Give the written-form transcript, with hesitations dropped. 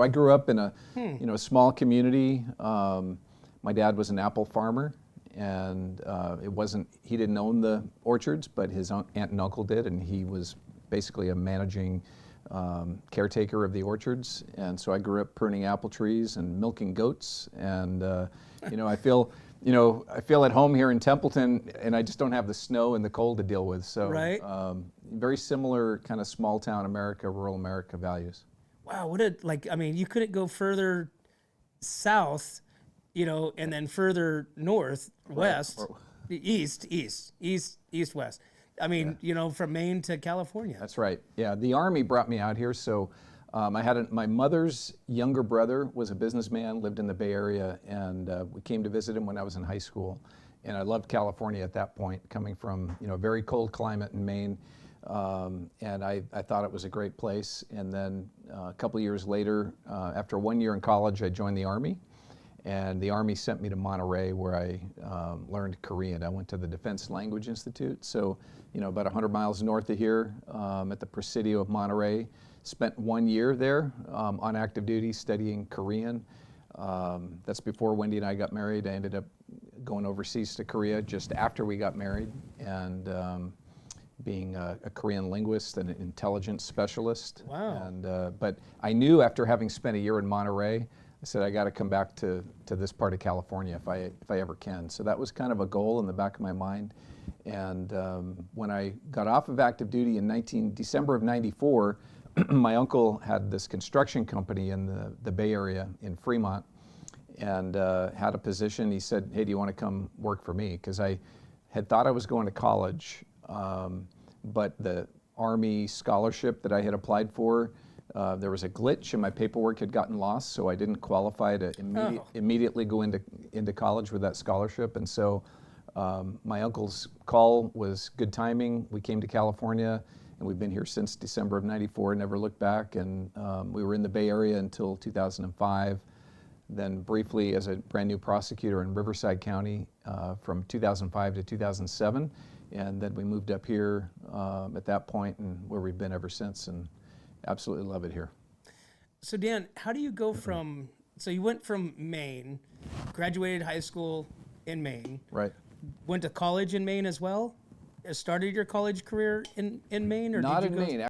I grew up in a small community. My dad was an apple farmer, and he didn't own the orchards, but his aunt and uncle did, and he was basically a managing caretaker of the orchards. And so I grew up pruning apple trees and milking goats, and I feel at home here in Templeton, and I just don't have the snow and the cold to deal with. So right. Very similar kind of small town America, rural America values. Wow, you couldn't go further south, and then further north, west, east, west. From Maine to California. That's right. Yeah, the Army brought me out here. So my mother's younger brother was a businessman, lived in the Bay Area, and we came to visit him when I was in high school. And I loved California at that point, coming from a very cold climate in Maine. And I thought it was a great place. And then a couple of years later, after 1 year in college, I joined the Army. And the Army sent me to Monterey, where I learned Korean. I went to the Defense Language Institute. So, about 100 miles north of here, at the Presidio of Monterey. Spent 1 year there on active duty studying Korean. That's before Wendy and I got married. I ended up going overseas to Korea just after we got married, and being a Korean linguist and an intelligence specialist. Wow. And but I knew after having spent a year in Monterey, I said I got to come back to this part of California if I ever can. So that was kind of a goal in the back of my mind. And when I got off of active duty in December of '94, my uncle had this construction company in the Bay Area in Fremont, and had a position. He said, "Hey, do you want to come work for me?" Because I had thought I was going to college, but the Army scholarship that I had applied for, there was a glitch and my paperwork had gotten lost, so I didn't qualify to immediately go into college with that scholarship. And so my uncle's call was good timing. We came to California, and we've been here since December of '94, never looked back. And we were in the Bay Area until 2005, then briefly as a brand new prosecutor in Riverside County from 2005 to 2007. And then we moved up here at that point, and where we've been ever since, and absolutely love it here. So Dan, how do you go from, so you went from Maine, graduated high school in Maine. Right. Went to college in Maine as well? Started your college career in Maine? Or Not did you in go Maine.